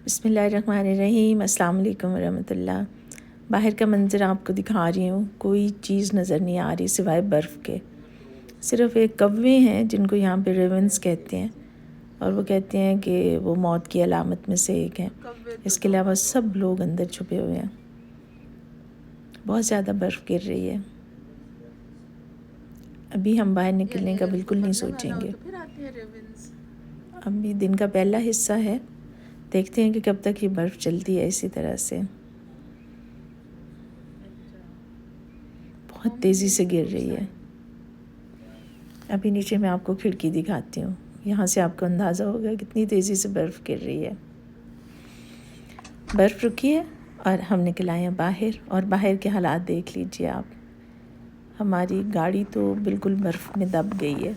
बिस्मिल्लाहिर्रहमानिर्रहीम, अस्सलाम वालेकुम रहमतुल्लाह। बाहर का मंज़र आपको दिखा रही हूँ। कोई चीज़ नज़र नहीं आ रही सिवाय बर्फ़ के। सिर्फ़ एक कौवे हैं जिनको यहाँ पे रेवेंस कहते हैं, और वो कहते हैं कि वो मौत की अलामत में से एक हैं। इसके अलावा सब लोग अंदर छुपे हुए हैं। बहुत ज़्यादा बर्फ़ गिर रही है। अभी हम बाहर निकलने का बिल्कुल नहीं सोचेंगे। अभी दिन का पहला हिस्सा है, देखते हैं कि कब तक ये बर्फ़ चलती है इसी तरह से। बहुत तेज़ी से गिर रही है। अभी नीचे मैं आपको खिड़की दिखाती हूँ, यहाँ से आपको अंदाज़ा होगा कितनी तेज़ी से बर्फ़ गिर रही है। बर्फ़ रुकी है और हम निकल आए हैं बाहर, और बाहर के हालात देख लीजिए आप। हमारी गाड़ी तो बिल्कुल बर्फ़ में दब गई है,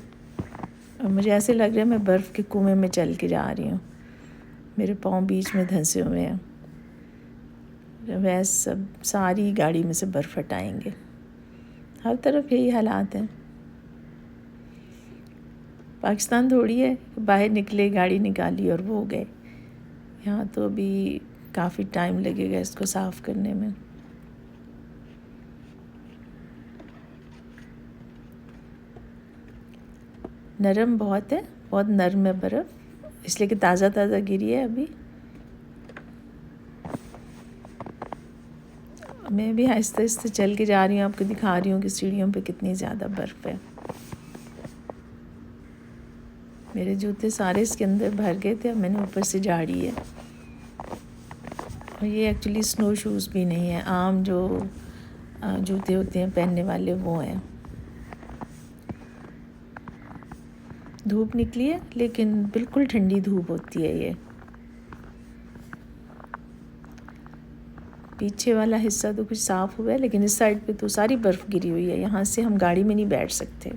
और मुझे ऐसे लग रहा है मैं बर्फ़ के कुएं में चल के जा रही हूँ। मेरे पाँव बीच में धंसे हुए हैं। वह सब सारी गाड़ी में से बर्फ़ हटाएंगे। हर तरफ यही हालात हैं। पाकिस्तान थोड़ी है, बाहर निकले, गाड़ी निकाली और वो हो गए। यहाँ तो अभी काफ़ी टाइम लगेगा इसको साफ़ करने में। नरम बहुत है, बहुत नरम है बर्फ़, इसलिए कि ताज़ा ताज़ा गिरी है अभी। मैं भी आहिस्ते आहिस्ते चल के जा रही हूँ, आपको दिखा रही हूँ कि सीढ़ियों पे कितनी ज़्यादा बर्फ़ है। मेरे जूते सारे इसके अंदर भर गए थे, अब मैंने ऊपर से झाड़ी है। और ये एक्चुअली स्नो शूज़ भी नहीं है, आम जो जूते होते हैं पहनने वाले वो हैं। धूप निकली है, लेकिन बिल्कुल ठंडी धूप होती है ये। पीछे वाला हिस्सा तो कुछ साफ़ हुआ है, लेकिन इस साइड पे तो सारी बर्फ़ गिरी हुई है। यहाँ से हम गाड़ी में नहीं बैठ सकते।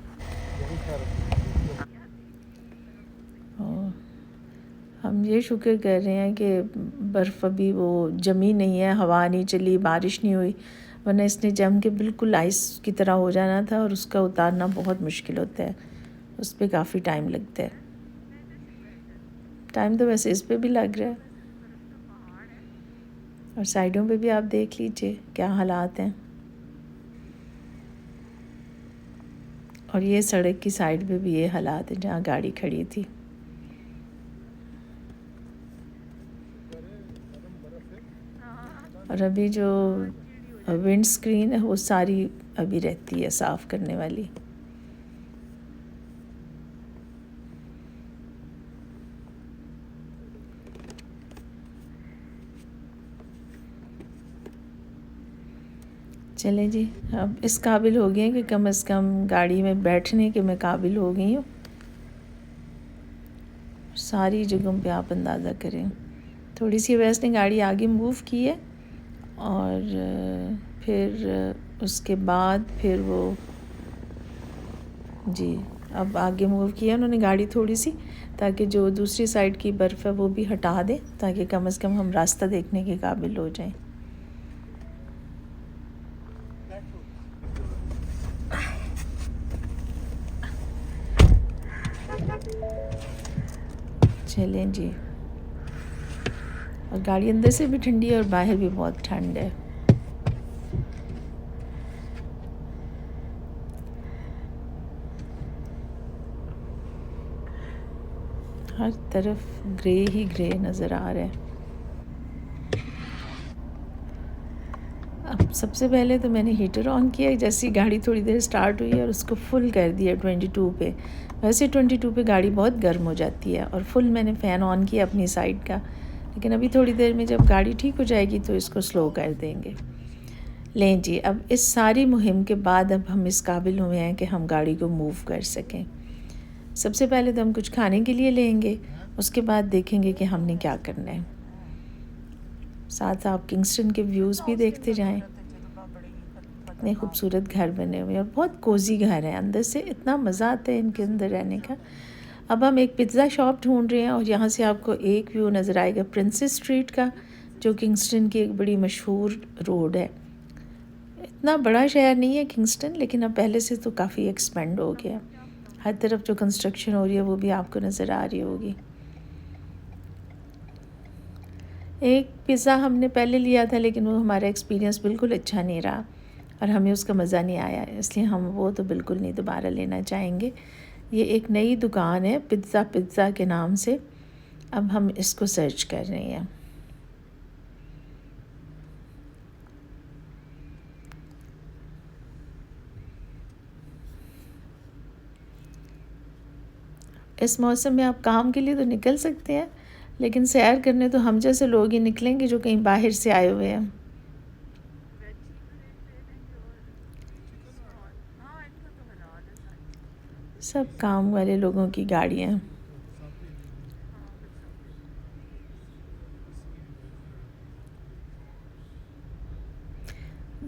और हम ये शुक्र कर रहे हैं कि बर्फ़ अभी वो जमी नहीं है, हवा नहीं चली, बारिश नहीं हुई, वरना इसने जम के बिल्कुल आइस की तरह हो जाना था, और उसका उतारना बहुत मुश्किल होता है। उस पर काफ़ी टाइम लगता है। टाइम तो वैसे इस पे भी लग रहा है। और साइडों पे भी आप देख लीजिए क्या हालात हैं। और ये सड़क की साइड पे भी ये हालात है जहाँ गाड़ी खड़ी थी। और अभी जो विंड स्क्रीन है वो सारी अभी रहती है साफ़ करने वाली। चलें जी, अब इस काबिल हो गए हैं कि कम से कम गाड़ी में बैठने के मैं काबिल हो गई हूँ। सारी जगहों पे आप अंदाज़ा करें। थोड़ी सी वैसे ने गाड़ी आगे मूव की है, और फिर उसके बाद फिर वो जी अब आगे मूव किया उन्होंने गाड़ी थोड़ी सी, ताकि जो दूसरी साइड की बर्फ़ है वो भी हटा दें, ताकि कम से कम हम रास्ता देखने के काबिल हो जाएं। चलें जी। और गाड़ी अंदर से भी ठंडी है और बाहर भी बहुत ठंड है। हर तरफ ग्रे ही ग्रे नज़र आ रहा है। अब सबसे पहले तो मैंने हीटर ऑन किया, जैसी गाड़ी थोड़ी देर स्टार्ट हुई और उसको फुल कर दिया 22 पे। वैसे 22 पे गाड़ी बहुत गर्म हो जाती है, और फुल मैंने फ़ैन ऑन किया अपनी साइड का। लेकिन अभी थोड़ी देर में जब गाड़ी ठीक हो जाएगी तो इसको स्लो कर देंगे। लें जी, अब इस सारी मुहिम के बाद अब हम इस काबिल हुए हैं कि हम गाड़ी को मूव कर सकें। सबसे पहले तो हम कुछ खाने के लिए लेंगे, उसके बाद देखेंगे कि हमने क्या करना है। साथ आप किंगस्टन के व्यूज़ भी देखते जाएं। इतने खूबसूरत घर बने हुए हैं, और बहुत कोजी घर है, अंदर से इतना मज़ा आता है इनके अंदर रहने का। अब हम एक पिज़्ज़ा शॉप ढूंढ रहे हैं, और यहाँ से आपको एक व्यू नज़र आएगा प्रिंसेस स्ट्रीट का, जो किंगस्टन की एक बड़ी मशहूर रोड है। इतना बड़ा शहर नहीं है किंगस्टन, लेकिन अब पहले से तो काफ़ी एक्सपेंड हो गया। हर तरफ जो कंस्ट्रक्शन हो रही है वो भी आपको नज़र आ रही होगी। एक पिज़्ज़ा हमने पहले लिया था लेकिन वो हमारा एक्सपीरियंस बिल्कुल अच्छा नहीं रहा और हमें उसका मज़ा नहीं आया, इसलिए हम वो तो बिल्कुल नहीं दोबारा लेना चाहेंगे। ये एक नई दुकान है पिज़्ज़ा के नाम से, अब हम इसको सर्च कर रहे हैं। इस मौसम में आप काम के लिए तो निकल सकते हैं, लेकिन सैर करने तो हम जैसे लोग ही निकलेंगे जो कहीं बाहर से आए हुए हैं। सब काम वाले लोगों की गाड़ियाँ।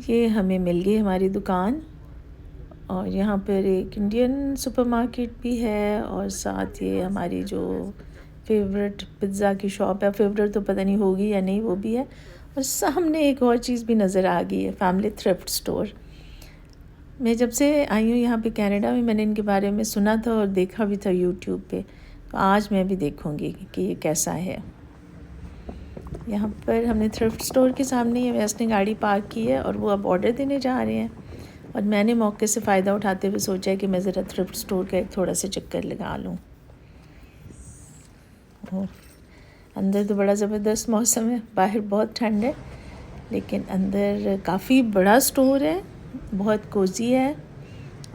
ये हमें मिल गई हमारी दुकान, और यहाँ पर एक इंडियन सुपरमार्केट भी है और साथ ये हमारी जो फेवरेट पिज़्ज़ा की शॉप है, फेवरेट तो पता नहीं होगी या नहीं, वो भी है। और सामने एक और चीज़ भी नज़र आ गई है, फैमिली थ्रिफ्ट स्टोर। मैं जब से आई हूँ यहाँ पे कनाडा में, मैंने इनके बारे में सुना था और देखा भी था यूट्यूब पे, तो आज मैं भी देखूँगी कि ये कैसा है। यहाँ पर हमने थ्रिफ्ट स्टोर के सामने ये वैस ने गाड़ी पार्क की है और वो अब ऑर्डर देने जा रहे हैं, और मैंने मौके से फ़ायदा उठाते हुए सोचा है कि मैं ज़रा थ्रिफ्ट स्टोर का एक थोड़ा सा चक्कर लगा लूँ। अंदर तो बड़ा ज़बरदस्त मौसम है, बाहर बहुत ठंड है, लेकिन अंदर काफ़ी बड़ा स्टोर है, बहुत कोजी है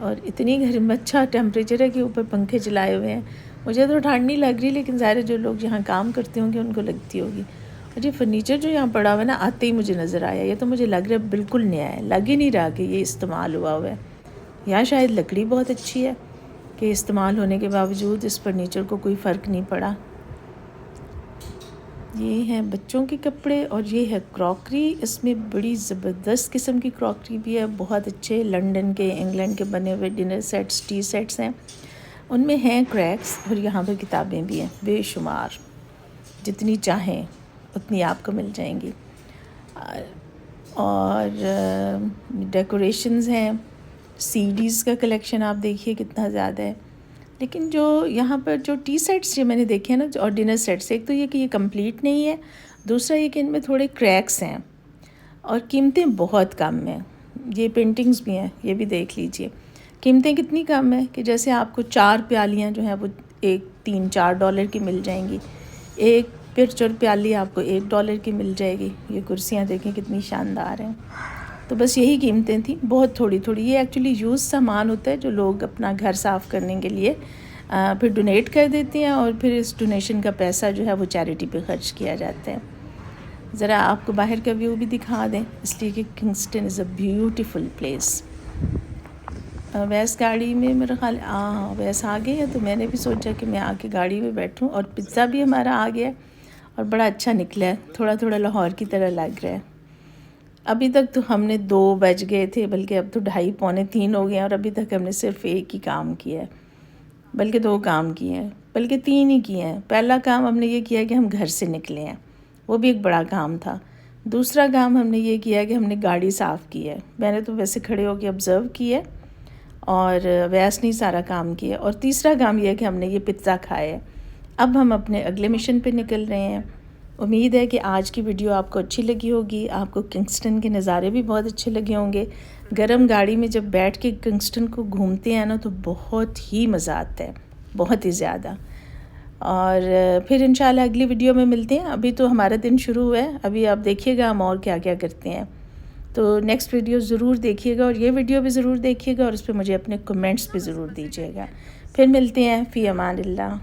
और इतनी घर में अच्छा टेम्परेचर है कि ऊपर पंखे चलाए हुए हैं। मुझे तो ठंड नहीं लग रही, लेकिन ज़ाहिर जो लोग यहाँ काम करते होंगे उनको लगती होगी। और ये फर्नीचर जो यहाँ पड़ा हुआ है ना, आते ही मुझे नज़र आया, ये तो मुझे लग रहा है बिल्कुल नया है, लग ही नहीं रहा कि ये इस्तेमाल हुआ है। यहाँ शायद लकड़ी बहुत अच्छी है कि इस्तेमाल होने के बावजूद इस फर्नीचर को कोई फ़र्क नहीं पड़ा। ये हैं बच्चों के कपड़े और ये है क्रॉकरी। इसमें बड़ी ज़बरदस्त किस्म की क्रॉकरी भी है, बहुत अच्छे लंदन के, इंग्लैंड के बने हुए डिनर सेट्स, टी सेट्स हैं, उनमें हैं क्रैक्स। और यहाँ पर किताबें भी हैं बेशुमार, जितनी चाहें उतनी आपको मिल जाएंगी। और डेकोरेशंस हैं, सीडीज़ का कलेक्शन आप देखिए कितना ज़्यादा है। लेकिन जो यहाँ पर जो टी सेट्स जो मैंने देखे हैं ना, और डिनर सेट्स, एक तो ये कि ये कंप्लीट नहीं है, दूसरा ये कि इनमें थोड़े क्रैक्स हैं और कीमतें बहुत कम हैं। ये पेंटिंग्स भी हैं, ये भी देख लीजिए, कीमतें कितनी कम है कि जैसे आपको 4 प्यालियाँ जो हैं वो एक $3-4 की मिल जाएंगी, एक पिरचुर प्याली आपको $1 की मिल जाएगी। ये कुर्सियाँ देखें कितनी शानदार हैं। तो बस यही कीमतें थी, बहुत थोड़ी थोड़ी। ये एक्चुअली यूज़ सामान होता है जो लोग अपना घर साफ़ करने के लिए फिर डोनेट कर देते हैं, और फिर इस डोनेशन का पैसा जो है वो चैरिटी पे ख़र्च किया जाता है। ज़रा आपको बाहर का व्यू भी दिखा दें, इसलिए कि Kingston is a beautiful place. वैस गाड़ी में मेरा ख्याल वैस आ गए हैं, तो मैंने भी सोचा कि मैं आके गाड़ी में बैठूं। और पिज़्ज़ा भी हमारा आ गया और बड़ा अच्छा निकला है, थोड़ा थोड़ा लाहौर की तरह लग रहा है। अभी तक तो हमने 2 बज गए थे, बल्कि अब तो 2:30-3 हो गए हैं, और अभी तक हमने सिर्फ एक ही काम किया है, बल्कि 2 काम किए हैं, बल्कि 3 ही किए हैं। पहला काम हमने ये किया कि हम घर से निकले हैं, वो भी एक बड़ा काम था। दूसरा काम हमने ये किया कि हमने गाड़ी साफ़ की है। मैंने तो वैसे खड़े होकर ऑब्ज़र्व किया और वैस नहीं सारा काम किया। और तीसरा काम यह है कि हमने ये पिज़्ज़ा खाया है। अब हम अपने अगले मिशन पे निकल रहे हैं। उम्मीद है कि आज की वीडियो आपको अच्छी लगी होगी, आपको किंगस्टन के नज़ारे भी बहुत अच्छे लगे होंगे। गरम गाड़ी में जब बैठ के किंगस्टन को घूमते हैं ना, तो बहुत ही मज़ा आता है, बहुत ही ज़्यादा। और फिर इंशाल्लाह अगली वीडियो में मिलते हैं। अभी तो हमारा दिन शुरू हुआ है, अभी आप देखिएगा हम और क्या क्या करते हैं। तो नेक्स्ट वीडियो ज़रूर देखिएगा, और ये वीडियो भी ज़रूर देखिएगा, और उस पर मुझे अपने कमेंट्स भी ज़रूर दीजिएगा। फिर मिलते हैं, फ़ी अमान अल्लाह।